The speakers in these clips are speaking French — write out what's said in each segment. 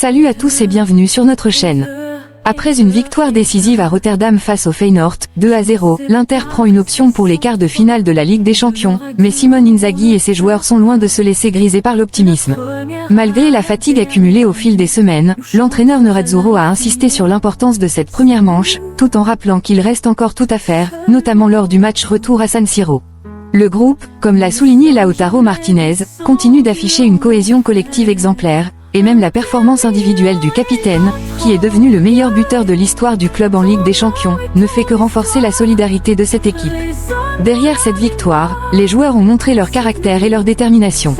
Salut à tous et bienvenue sur notre chaîne. Après une victoire décisive à Rotterdam face au Feyenoord, 2-0, l'Inter prend une option pour les quarts de finale de la Ligue des Champions, mais Simone Inzaghi et ses joueurs sont loin de se laisser griser par l'optimisme. Malgré la fatigue accumulée au fil des semaines, l'entraîneur Nerazzurro a insisté sur l'importance de cette première manche, tout en rappelant qu'il reste encore tout à faire, notamment lors du match retour à San Siro. Le groupe, comme l'a souligné Lautaro Martinez, continue d'afficher une cohésion collective exemplaire, et même la performance individuelle du capitaine, qui est devenu le meilleur buteur de l'histoire du club en Ligue des Champions, ne fait que renforcer la solidarité de cette équipe. Derrière cette victoire, les joueurs ont montré leur caractère et leur détermination.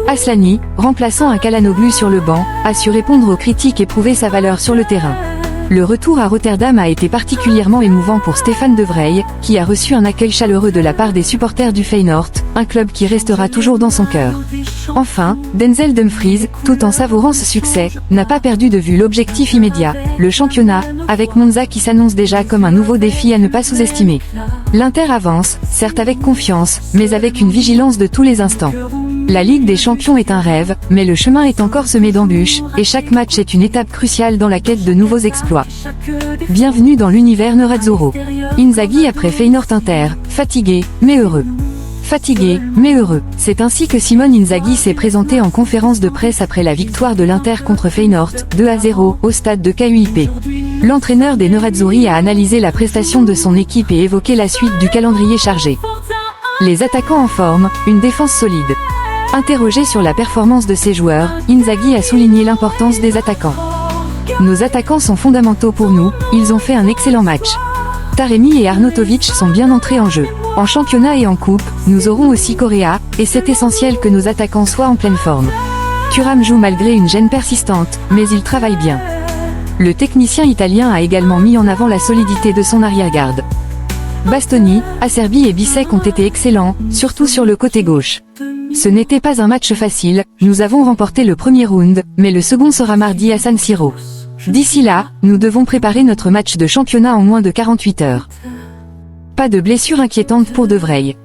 Aslani, remplaçant un Çalhanoğlu sur le banc, a su répondre aux critiques et prouver sa valeur sur le terrain. Le retour à Rotterdam a été particulièrement émouvant pour Stefan De Vrij, qui a reçu un accueil chaleureux de la part des supporters du Feyenoord, un club qui restera toujours dans son cœur. Enfin, Denzel Dumfries, tout en savourant ce succès, n'a pas perdu de vue l'objectif immédiat, le championnat, avec Monza qui s'annonce déjà comme un nouveau défi à ne pas sous-estimer. L'Inter avance, certes avec confiance, mais avec une vigilance de tous les instants. La Ligue des Champions est un rêve, mais le chemin est encore semé d'embûches, et chaque match est une étape cruciale dans la quête de nouveaux exploits. Bienvenue dans l'univers Nerazzurro. Inzaghi après Feyenoord Inter, fatigué, mais heureux. Fatigué, mais heureux. C'est ainsi que Simone Inzaghi s'est présenté en conférence de presse après la victoire de l'Inter contre Feyenoord, 2-0, au stade de KUIP. L'entraîneur des Nerazzurri a analysé la prestation de son équipe et évoqué la suite du calendrier chargé. Les attaquants en forme, une défense solide. Interrogé sur la performance de ses joueurs, Inzaghi a souligné l'importance des attaquants. Nos attaquants sont fondamentaux pour nous, ils ont fait un excellent match. Taremi et Arnautovic sont bien entrés en jeu. En championnat et en coupe, nous aurons aussi Correa, et c'est essentiel que nos attaquants soient en pleine forme. Thuram joue malgré une gêne persistante, mais il travaille bien. Le technicien italien a également mis en avant la solidité de son arrière-garde. Bastoni, Acerbi et Bissek ont été excellents, surtout sur le côté gauche. Ce n'était pas un match facile, nous avons remporté le premier round, mais le second sera mardi à San Siro. D'ici là, nous devons préparer notre match de championnat en moins de 48 heures. Pas de blessure inquiétante pour De Vrij.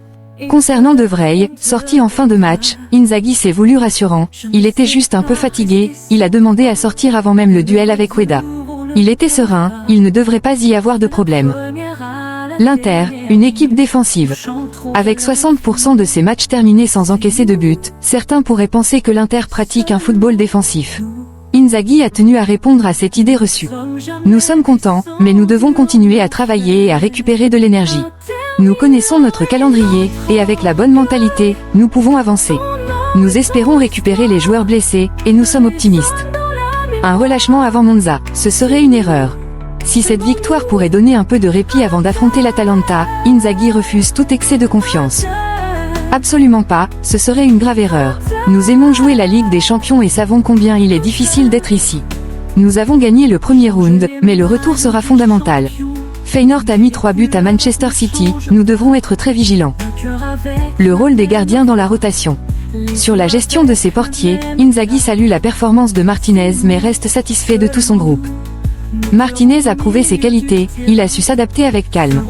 Concernant De Vrij, sorti en fin de match, Inzaghi s'est voulu rassurant, il était juste un peu fatigué, il a demandé à sortir avant même le duel avec Ueda. Il était serein, il ne devrait pas y avoir de problème. L'Inter, une équipe défensive. Avec 60% de ses matchs terminés sans encaisser de but, certains pourraient penser que l'Inter pratique un football défensif. Inzaghi a tenu à répondre à cette idée reçue. Nous sommes contents, mais nous devons continuer à travailler et à récupérer de l'énergie. Nous connaissons notre calendrier, et avec la bonne mentalité, nous pouvons avancer. Nous espérons récupérer les joueurs blessés, et nous sommes optimistes. Un relâchement avant Monza, ce serait une erreur. Si cette victoire pourrait donner un peu de répit avant d'affronter l'Atalanta, Inzaghi refuse tout excès de confiance. Absolument pas, ce serait une grave erreur. Nous aimons jouer la Ligue des Champions et savons combien il est difficile d'être ici. Nous avons gagné le premier round, mais le retour sera fondamental. Feyenoord a mis 3 buts à Manchester City, nous devrons être très vigilants. Le rôle des gardiens dans la rotation. Sur la gestion de ses portiers, Inzaghi salue la performance de Martinez mais reste satisfait de tout son groupe. Martinez a prouvé ses qualités, il a su s'adapter avec calme.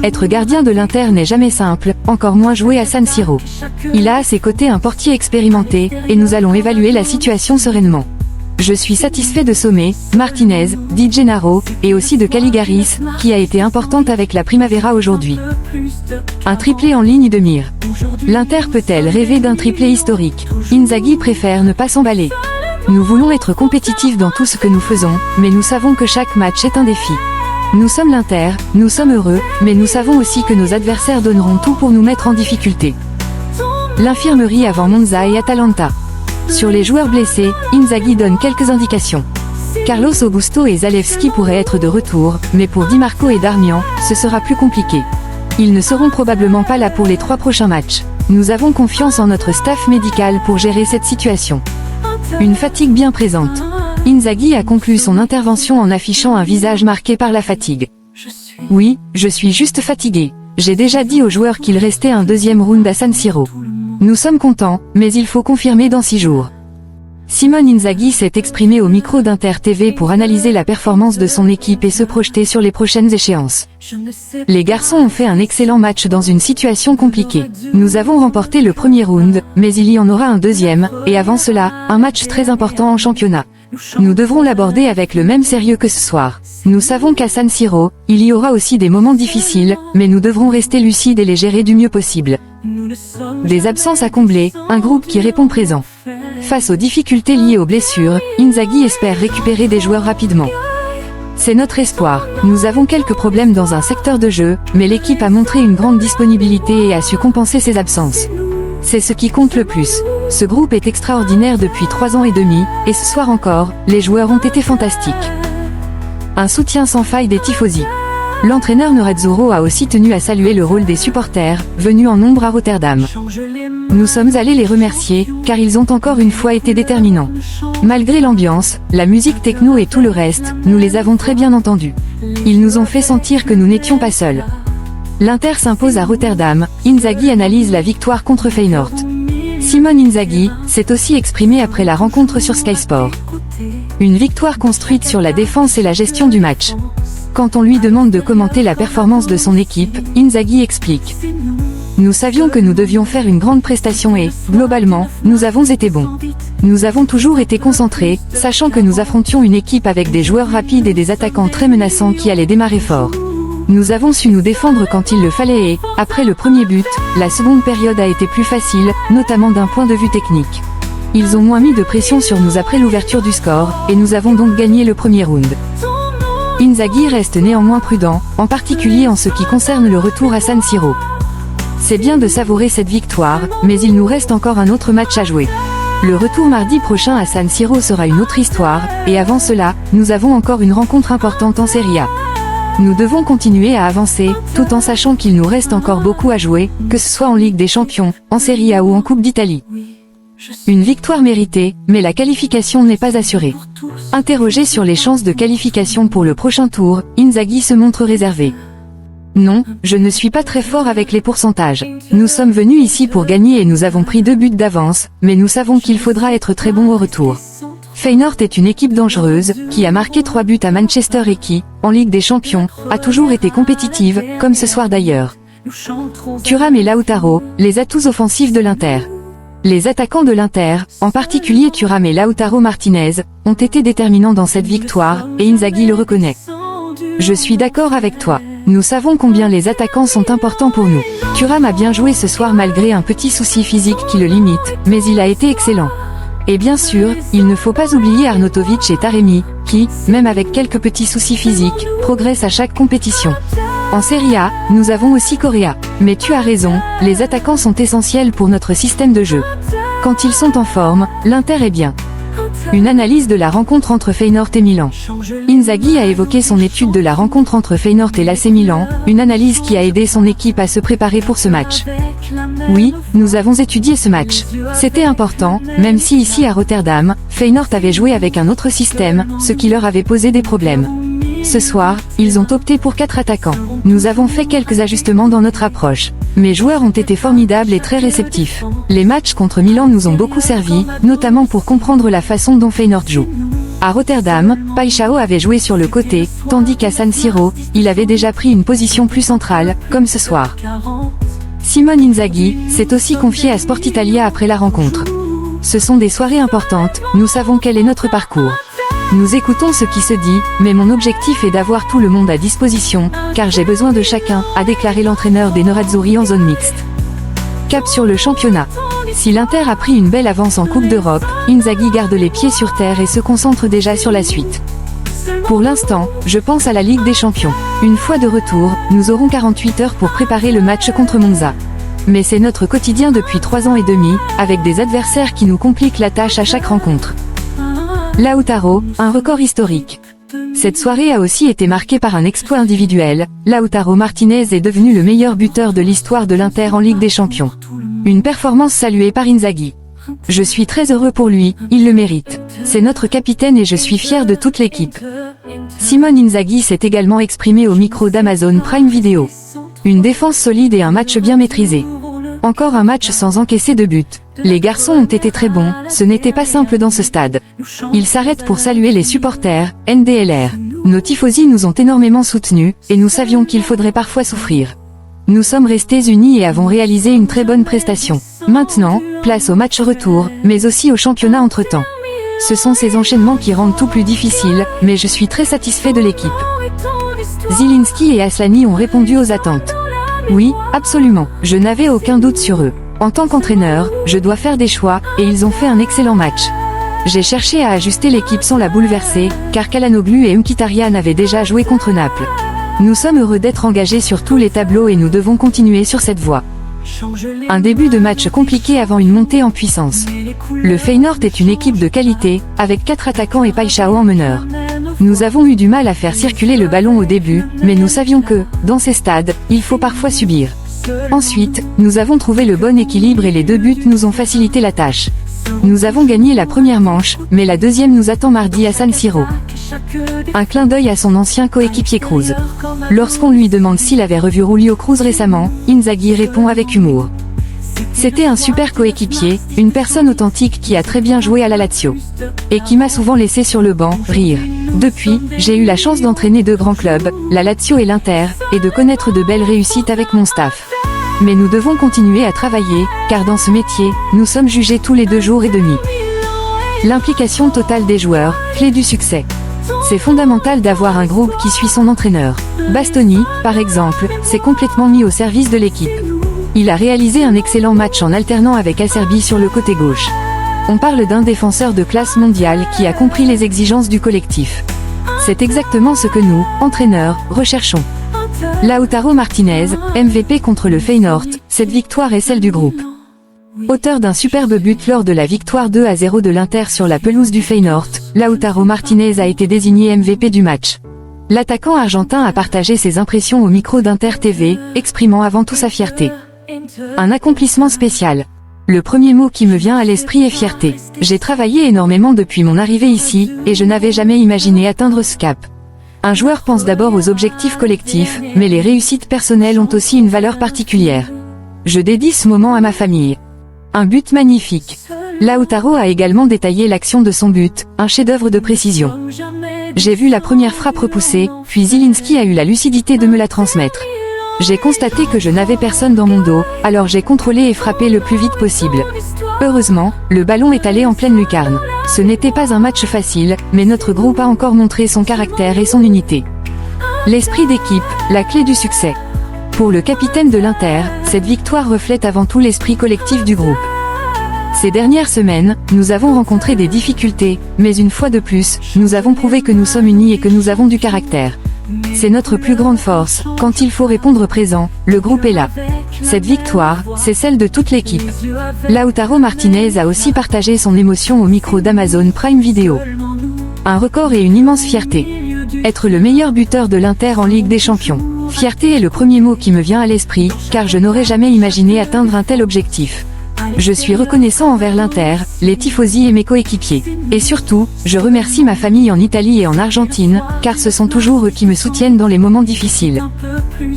Être gardien de l'Inter n'est jamais simple, encore moins jouer à San Siro. Il a à ses côtés un portier expérimenté, et nous allons évaluer la situation sereinement. Je suis satisfait de Sommer, Martinez, Di Gennaro, et aussi de Caligaris, qui a été importante avec la Primavera aujourd'hui. Un triplé en ligne de mire. L'Inter peut-elle rêver d'un triplé historique? Inzaghi préfère ne pas s'emballer. Nous voulons être compétitifs dans tout ce que nous faisons, mais nous savons que chaque match est un défi. Nous sommes l'Inter, nous sommes heureux, mais nous savons aussi que nos adversaires donneront tout pour nous mettre en difficulté. L'infirmerie avant Monza et Atalanta. Sur les joueurs blessés, Inzaghi donne quelques indications. Carlos Augusto et Zalewski pourraient être de retour, mais pour Di Marco et Darmian, ce sera plus compliqué. Ils ne seront probablement pas là pour les 3 prochains matchs. Nous avons confiance en notre staff médical pour gérer cette situation. Une fatigue bien présente. Inzaghi a conclu son intervention en affichant un visage marqué par la fatigue. Oui, je suis juste fatigué. J'ai déjà dit aux joueurs qu'il restait un deuxième round à San Siro. Nous sommes contents, mais il faut confirmer dans 6 jours. Simone Inzaghi s'est exprimé au micro d'Inter TV pour analyser la performance de son équipe et se projeter sur les prochaines échéances. Les garçons ont fait un excellent match dans une situation compliquée. Nous avons remporté le premier round, mais il y en aura un deuxième, et avant cela, un match très important en championnat. Nous devrons l'aborder avec le même sérieux que ce soir. Nous savons qu'à San Siro, il y aura aussi des moments difficiles, mais nous devrons rester lucides et les gérer du mieux possible. Des absences à combler, un groupe qui répond présent. Face aux difficultés liées aux blessures, Inzaghi espère récupérer des joueurs rapidement. C'est notre espoir. Nous avons quelques problèmes dans un secteur de jeu, mais l'équipe a montré une grande disponibilité et a su compenser ses absences. C'est ce qui compte le plus. Ce groupe est extraordinaire depuis 3 ans et demi, et ce soir encore, les joueurs ont été fantastiques. Un soutien sans faille des tifosi. L'entraîneur Nerazzurro a aussi tenu à saluer le rôle des supporters, venus en nombre à Rotterdam. Nous sommes allés les remercier, car ils ont encore une fois été déterminants. Malgré l'ambiance, la musique techno et tout le reste, nous les avons très bien entendus. Ils nous ont fait sentir que nous n'étions pas seuls. L'Inter s'impose à Rotterdam, Inzaghi analyse la victoire contre Feyenoord. Simone Inzaghi s'est aussi exprimé après la rencontre sur Sky Sport. Une victoire construite sur la défense et la gestion du match. Quand on lui demande de commenter la performance de son équipe, Inzaghi explique. Nous savions que nous devions faire une grande prestation et, globalement, nous avons été bons. Nous avons toujours été concentrés, sachant que nous affrontions une équipe avec des joueurs rapides et des attaquants très menaçants qui allaient démarrer fort. Nous avons su nous défendre quand il le fallait et, après le premier but, la seconde période a été plus facile, notamment d'un point de vue technique. Ils ont moins mis de pression sur nous après l'ouverture du score, et nous avons donc gagné le premier round. Inzaghi reste néanmoins prudent, en particulier en ce qui concerne le retour à San Siro. C'est bien de savourer cette victoire, mais il nous reste encore un autre match à jouer. Le retour mardi prochain à San Siro sera une autre histoire, et avant cela, nous avons encore une rencontre importante en Serie A. Nous devons continuer à avancer, tout en sachant qu'il nous reste encore beaucoup à jouer, que ce soit en Ligue des Champions, en Serie A ou en Coupe d'Italie. Une victoire méritée, mais la qualification n'est pas assurée. Interrogé sur les chances de qualification pour le prochain tour, Inzaghi se montre réservé. Non, je ne suis pas très fort avec les pourcentages. Nous sommes venus ici pour gagner et nous avons pris 2 buts d'avance, mais nous savons qu'il faudra être très bon au retour. Feyenoord est une équipe dangereuse, qui a marqué 3 buts à Manchester et qui, en Ligue des Champions, a toujours été compétitive, comme ce soir d'ailleurs. Thuram et Lautaro, les atouts offensifs de l'Inter. Les attaquants de l'Inter, en particulier Thuram et Lautaro Martinez, ont été déterminants dans cette victoire, et Inzaghi le reconnaît. Je suis d'accord avec toi. Nous savons combien les attaquants sont importants pour nous. Thuram a bien joué ce soir malgré un petit souci physique qui le limite, mais il a été excellent. Et bien sûr, il ne faut pas oublier Arnautovic et Taremi, qui, même avec quelques petits soucis physiques, progressent à chaque compétition. En Serie A, nous avons aussi Correa. Mais tu as raison, les attaquants sont essentiels pour notre système de jeu. Quand ils sont en forme, l'Inter est bien. Une analyse de la rencontre entre Feyenoord et Milan. Inzaghi a évoqué son étude de la rencontre entre Feyenoord et l'AC Milan, une analyse qui a aidé son équipe à se préparer pour ce match. Oui, nous avons étudié ce match. C'était important, même si ici à Rotterdam, Feyenoord avait joué avec un autre système, ce qui leur avait posé des problèmes. Ce soir, ils ont opté pour 4 attaquants. Nous avons fait quelques ajustements dans notre approche. Mes joueurs ont été formidables et très réceptifs. Les matchs contre Milan nous ont beaucoup servi, notamment pour comprendre la façon dont Feyenoord joue. À Rotterdam, Paixão avait joué sur le côté, tandis qu'à San Siro, il avait déjà pris une position plus centrale, comme ce soir. Simone Inzaghi s'est aussi confié à Sport Italia après la rencontre. Ce sont des soirées importantes, nous savons quel est notre parcours. Nous écoutons ce qui se dit, mais mon objectif est d'avoir tout le monde à disposition, car j'ai besoin de chacun, a déclaré l'entraîneur des Nerazzurri en zone mixte. Cap sur le championnat. Si l'Inter a pris une belle avance en Coupe d'Europe, Inzaghi garde les pieds sur terre et se concentre déjà sur la suite. Pour l'instant, je pense à la Ligue des Champions. Une fois de retour, nous aurons 48 heures pour préparer le match contre Monza. Mais c'est notre quotidien depuis 3 ans et demi, avec des adversaires qui nous compliquent la tâche à chaque rencontre. Lautaro, un record historique. Cette soirée a aussi été marquée par un exploit individuel. Lautaro Martinez est devenu le meilleur buteur de l'histoire de l'Inter en Ligue des Champions. Une performance saluée par Inzaghi. Je suis très heureux pour lui, il le mérite. C'est notre capitaine et je suis fier de toute l'équipe. Simone Inzaghi s'est également exprimé au micro d'Amazon Prime Video. Une défense solide et un match bien maîtrisé. Encore un match sans encaisser de but. Les garçons ont été très bons, ce n'était pas simple dans ce stade. Ils s'arrêtent pour saluer les supporters, NDLR. Nos tifosi nous ont énormément soutenus, et nous savions qu'il faudrait parfois souffrir. Nous sommes restés unis et avons réalisé une très bonne prestation. Maintenant, place au match retour, mais aussi au championnat entre-temps. Ce sont ces enchaînements qui rendent tout plus difficile, mais je suis très satisfait de l'équipe. Zielinski et Aslani ont répondu aux attentes. Oui, absolument, je n'avais aucun doute sur eux. En tant qu'entraîneur, je dois faire des choix, et ils ont fait un excellent match. J'ai cherché à ajuster l'équipe sans la bouleverser, car Çalhanoğlu et Mkhitaryan avaient déjà joué contre Naples. Nous sommes heureux d'être engagés sur tous les tableaux et nous devons continuer sur cette voie. Un début de match compliqué avant une montée en puissance. Le Feyenoord est une équipe de qualité, avec 4 attaquants et Paixão en meneur. Nous avons eu du mal à faire circuler le ballon au début, mais nous savions que, dans ces stades, il faut parfois subir. Ensuite, nous avons trouvé le bon équilibre et les 2 buts nous ont facilité la tâche. Nous avons gagné la première manche, mais la deuxième nous attend mardi à San Siro. Un clin d'œil à son ancien coéquipier Cruz. Lorsqu'on lui demande s'il avait revu Julio Cruz récemment, Inzaghi répond avec humour. C'était un super coéquipier, une personne authentique qui a très bien joué à la Lazio. Et qui m'a souvent laissé sur le banc, rire. Depuis, j'ai eu la chance d'entraîner 2 grands clubs, la Lazio et l'Inter, et de connaître de belles réussites avec mon staff. Mais nous devons continuer à travailler, car dans ce métier, nous sommes jugés tous les 2 jours et demi. L'implication totale des joueurs, clé du succès. C'est fondamental d'avoir un groupe qui suit son entraîneur. Bastoni, par exemple, s'est complètement mis au service de l'équipe. Il a réalisé un excellent match en alternant avec Acerbi sur le côté gauche. On parle d'un défenseur de classe mondiale qui a compris les exigences du collectif. C'est exactement ce que nous, entraîneurs, recherchons. Lautaro Martinez, MVP contre le Feyenoord, cette victoire est celle du groupe. Auteur d'un superbe but lors de la victoire 2-0 de l'Inter sur la pelouse du Feyenoord, Lautaro Martinez a été désigné MVP du match. L'attaquant argentin a partagé ses impressions au micro d'Inter TV, exprimant avant tout sa fierté. Un accomplissement spécial. Le premier mot qui me vient à l'esprit est fierté. J'ai travaillé énormément depuis mon arrivée ici, et je n'avais jamais imaginé atteindre ce cap. Un joueur pense d'abord aux objectifs collectifs, mais les réussites personnelles ont aussi une valeur particulière. Je dédie ce moment à ma famille. Un but magnifique. Lautaro a également détaillé l'action de son but, un chef-d'œuvre de précision. J'ai vu la première frappe repoussée, puis Zielinski a eu la lucidité de me la transmettre. J'ai constaté que je n'avais personne dans mon dos, alors j'ai contrôlé et frappé le plus vite possible. Heureusement, le ballon est allé en pleine lucarne. Ce n'était pas un match facile, mais notre groupe a encore montré son caractère et son unité. L'esprit d'équipe, la clé du succès. Pour le capitaine de l'Inter, cette victoire reflète avant tout l'esprit collectif du groupe. Ces dernières semaines, nous avons rencontré des difficultés, mais une fois de plus, nous avons prouvé que nous sommes unis et que nous avons du caractère. C'est notre plus grande force, quand il faut répondre présent, le groupe est là. Cette victoire, c'est celle de toute l'équipe. Lautaro Martinez a aussi partagé son émotion au micro d'Amazon Prime Video. Un record et une immense fierté. Être le meilleur buteur de l'Inter en Ligue des Champions. Fierté est le premier mot qui me vient à l'esprit, car je n'aurais jamais imaginé atteindre un tel objectif. Je suis reconnaissant envers l'Inter, les tifosi et mes coéquipiers. Et surtout, je remercie ma famille en Italie et en Argentine, car ce sont toujours eux qui me soutiennent dans les moments difficiles.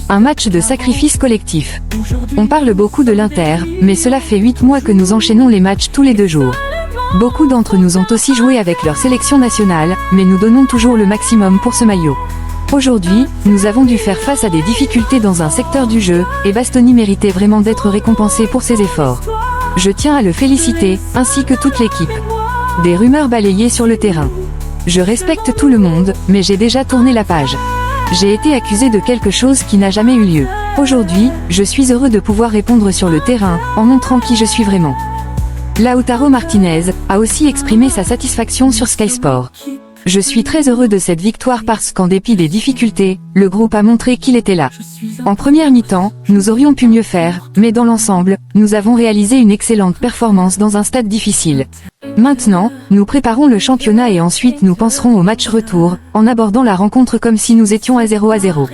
Un match de sacrifice collectif. On parle beaucoup de l'Inter, mais cela fait 8 mois que nous enchaînons les matchs tous les 2 jours. Beaucoup d'entre nous ont aussi joué avec leur sélection nationale, mais nous donnons toujours le maximum pour ce maillot. Aujourd'hui, nous avons dû faire face à des difficultés dans un secteur du jeu, et Bastoni méritait vraiment d'être récompensé pour ses efforts. Je tiens à le féliciter, ainsi que toute l'équipe. Des rumeurs balayées sur le terrain. Je respecte tout le monde, mais j'ai déjà tourné la page. J'ai été accusé de quelque chose qui n'a jamais eu lieu. Aujourd'hui, je suis heureux de pouvoir répondre sur le terrain, en montrant qui je suis vraiment. Lautaro Martinez a aussi exprimé sa satisfaction sur Sky Sport. Je suis très heureux de cette victoire parce qu'en dépit des difficultés, le groupe a montré qu'il était là. En première mi-temps, nous aurions pu mieux faire, mais dans l'ensemble, nous avons réalisé une excellente performance dans un stade difficile. Maintenant, nous préparons le championnat et ensuite nous penserons au match retour, en abordant la rencontre comme si nous étions à 0-0.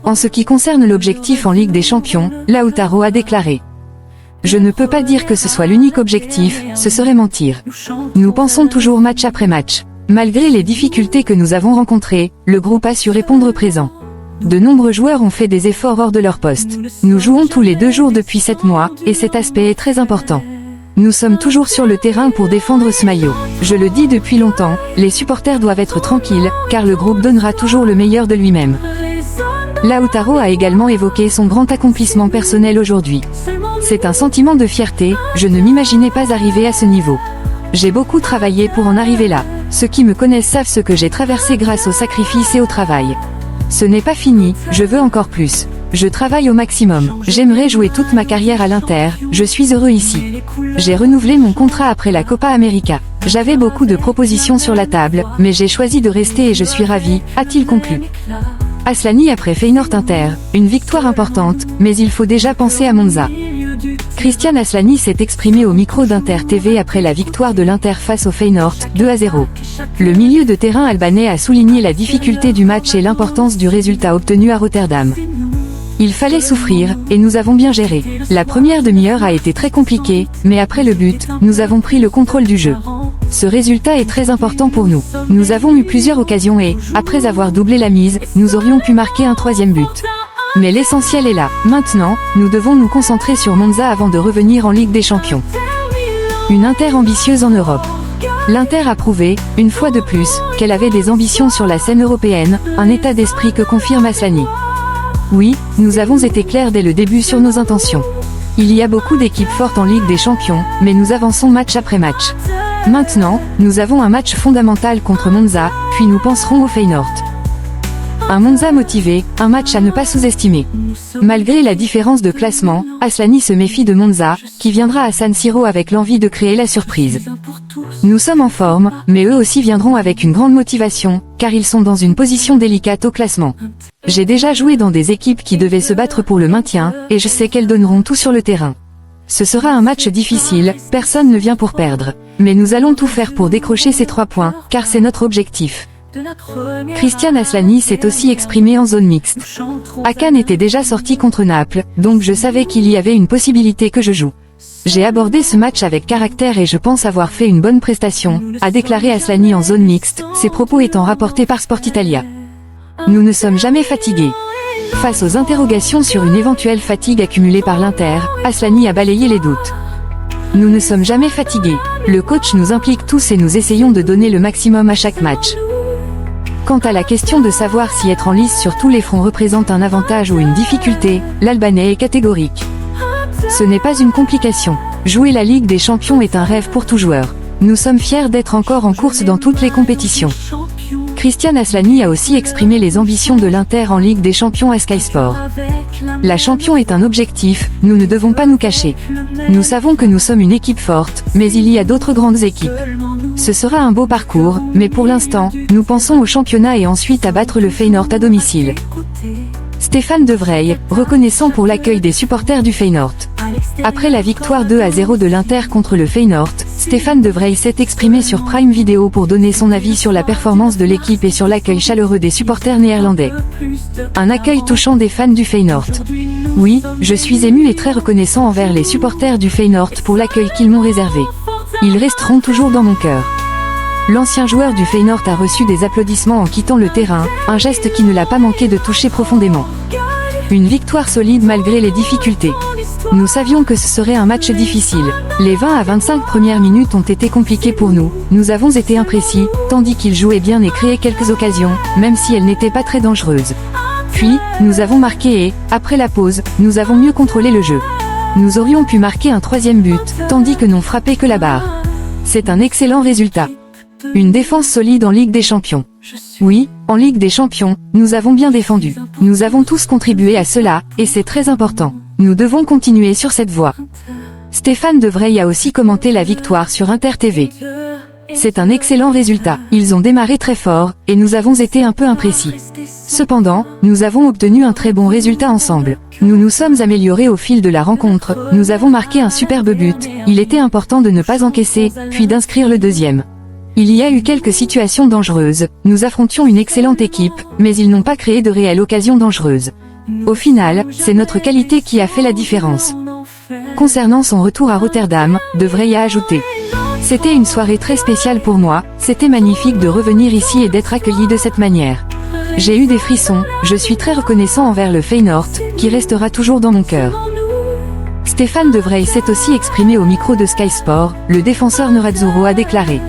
En ce qui concerne l'objectif en Ligue des Champions, Lautaro a déclaré: je ne peux pas dire que ce soit l'unique objectif, ce serait mentir. Nous pensons toujours match après match. Malgré les difficultés que nous avons rencontrées, le groupe a su répondre présent. De nombreux joueurs ont fait des efforts hors de leur poste. Nous jouons tous les 2 jours depuis 7 mois, et cet aspect est très important. Nous sommes toujours sur le terrain pour défendre ce maillot. Je le dis depuis longtemps, les supporters doivent être tranquilles, car le groupe donnera toujours le meilleur de lui-même. Lautaro a également évoqué son grand accomplissement personnel aujourd'hui. C'est un sentiment de fierté, je ne m'imaginais pas arriver à ce niveau. J'ai beaucoup travaillé pour en arriver là. Ceux qui me connaissent savent ce que j'ai traversé grâce au sacrifice et au travail. Ce n'est pas fini, je veux encore plus. Je travaille au maximum. J'aimerais jouer toute ma carrière à l'Inter, je suis heureux ici. J'ai renouvelé mon contrat après la Copa América. J'avais beaucoup de propositions sur la table, mais j'ai choisi de rester et je suis ravi, a-t-il conclu. Asllani après Feyenoord Inter, une victoire importante, mais il faut déjà penser à Monza. Christian Asllani s'est exprimé au micro d'Inter TV après la victoire de l'Inter face au Feyenoord, 2-0. Le milieu de terrain albanais a souligné la difficulté du match et l'importance du résultat obtenu à Rotterdam. Il fallait souffrir, et nous avons bien géré. La première demi-heure a été très compliquée, mais après le but, nous avons pris le contrôle du jeu. Ce résultat est très important pour nous. Nous avons eu plusieurs occasions et, après avoir doublé la mise, nous aurions pu marquer un troisième but. Mais l'essentiel est là. Maintenant, nous devons nous concentrer sur Monza avant de revenir en Ligue des Champions. Une Inter ambitieuse en Europe. L'Inter a prouvé, une fois de plus, qu'elle avait des ambitions sur la scène européenne, un état d'esprit que confirme Asllani. Oui, nous avons été clairs dès le début sur nos intentions. Il y a beaucoup d'équipes fortes en Ligue des Champions, mais nous avançons match après match. Maintenant, nous avons un match fondamental contre Monza, puis nous penserons au Feyenoord. Un Monza motivé, un match à ne pas sous-estimer. Malgré la différence de classement, Asllani se méfie de Monza, qui viendra à San Siro avec l'envie de créer la surprise. Nous sommes en forme, mais eux aussi viendront avec une grande motivation, car ils sont dans une position délicate au classement. J'ai déjà joué dans des équipes qui devaient se battre pour le maintien, et je sais qu'elles donneront tout sur le terrain. Ce sera un match difficile, personne ne vient pour perdre. Mais nous allons tout faire pour décrocher ces 3 points, car c'est notre objectif. Christian Asllani s'est aussi exprimé en zone mixte. Hakan était déjà sorti contre Naples, donc je savais qu'il y avait une possibilité que je joue. J'ai abordé ce match avec caractère et je pense avoir fait une bonne prestation, a déclaré Asllani en zone mixte, ses propos étant rapportés par Sport Italia. Nous ne sommes jamais fatigués. Face aux interrogations sur une éventuelle fatigue accumulée par l'Inter, Asllani a balayé les doutes. Nous ne sommes jamais fatigués. Le coach nous implique tous et nous essayons de donner le maximum à chaque match. Quant à la question de savoir si être en lice sur tous les fronts représente un avantage ou une difficulté, l'Albanais est catégorique. Ce n'est pas une complication. Jouer la Ligue des Champions est un rêve pour tout joueur. Nous sommes fiers d'être encore en course dans toutes les compétitions. Christian Asllani a aussi exprimé les ambitions de l'Inter en Ligue des Champions à Sky Sport. La champion est un objectif, nous ne devons pas nous cacher. Nous savons que nous sommes une équipe forte, mais il y a d'autres grandes équipes. Ce sera un beau parcours, mais pour l'instant, nous pensons au championnat et ensuite à battre le Feyenoord à domicile. Stéphane De Vrij, reconnaissant pour l'accueil des supporters du Feyenoord. Après la victoire 2-0 de l'Inter contre le Feyenoord, Stéphane De Vrij s'est exprimé sur Prime Video pour donner son avis sur la performance de l'équipe et sur l'accueil chaleureux des supporters néerlandais. Un accueil touchant des fans du Feyenoord. Oui, je suis ému et très reconnaissant envers les supporters du Feyenoord pour l'accueil qu'ils m'ont réservé. Ils resteront toujours dans mon cœur. L'ancien joueur du Feyenoord a reçu des applaudissements en quittant le terrain, un geste qui ne l'a pas manqué de toucher profondément. Une victoire solide malgré les difficultés. Nous savions que ce serait un match difficile. Les 20 à 25 premières minutes ont été compliquées pour nous, nous avons été imprécis, tandis qu'ils jouaient bien et créaient quelques occasions, même si elles n'étaient pas très dangereuses. Puis, nous avons marqué et, après la pause, nous avons mieux contrôlé le jeu. Nous aurions pu marquer un troisième but, tandis que n'ont frappé que la barre. C'est un excellent résultat. Une défense solide en Ligue des Champions. Oui, en Ligue des Champions, nous avons bien défendu. Nous avons tous contribué à cela, et c'est très important. Nous devons continuer sur cette voie. Stéphane De Vrij a aussi commenté la victoire sur Inter TV. C'est un excellent résultat. Ils ont démarré très fort, et nous avons été un peu imprécis. Cependant, nous avons obtenu un très bon résultat ensemble. Nous nous sommes améliorés au fil de la rencontre, nous avons marqué un superbe but, il était important de ne pas encaisser, puis d'inscrire le deuxième. Il y a eu quelques situations dangereuses, nous affrontions une excellente équipe, mais ils n'ont pas créé de réelles occasions dangereuses. Au final, c'est notre qualité qui a fait la différence. Concernant son retour à Rotterdam, De Vrij a ajouté. C'était une soirée très spéciale pour moi, c'était magnifique de revenir ici et d'être accueilli de cette manière. J'ai eu des frissons, je suis très reconnaissant envers le Feyenoord, qui restera toujours dans mon cœur. Stéphane De Vrij s'est aussi exprimé au micro de Sky Sport, le défenseur Nerazzurro a déclaré.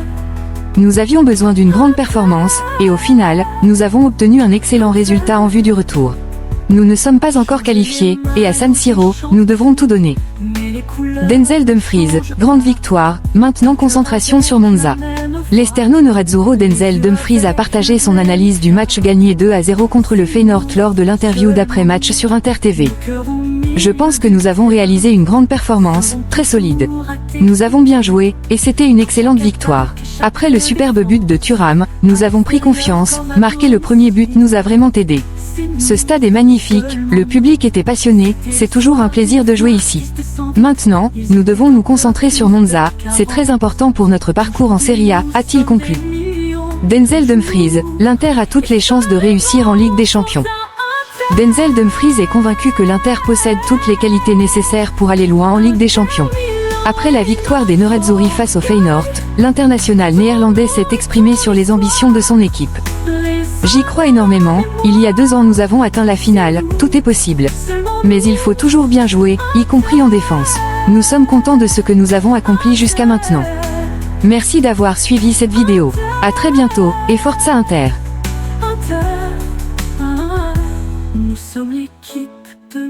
Nous avions besoin d'une grande performance, et au final, nous avons obtenu un excellent résultat en vue du retour. Nous ne sommes pas encore qualifiés, et à San Siro, nous devrons tout donner. Denzel Dumfries, grande victoire, maintenant concentration sur Monza. L'Esterno Nerazzurro Denzel Dumfries a partagé son analyse du match gagné 2-0 contre le Feyenoord lors de l'interview d'après-match sur Inter TV. Je pense que nous avons réalisé une grande performance, très solide. Nous avons bien joué, et c'était une excellente victoire. Après le superbe but de Thuram, nous avons pris confiance, marquer le premier but nous a vraiment aidé. Ce stade est magnifique, le public était passionné, c'est toujours un plaisir de jouer ici. Maintenant, nous devons nous concentrer sur Monza, c'est très important pour notre parcours en Serie A, a-t-il conclu. Denzel Dumfries, l'Inter a toutes les chances de réussir en Ligue des Champions. Denzel Dumfries est convaincu que l'Inter possède toutes les qualités nécessaires pour aller loin en Ligue des Champions. Après la victoire des Nerazzurri face au Feyenoord, l'international néerlandais s'est exprimé sur les ambitions de son équipe. J'y crois énormément, il y a 2 ans nous avons atteint la finale, tout est possible. Mais il faut toujours bien jouer, y compris en défense. Nous sommes contents de ce que nous avons accompli jusqu'à maintenant. Merci d'avoir suivi cette vidéo. À très bientôt, et Forza Inter. Nous sommes l'équipe de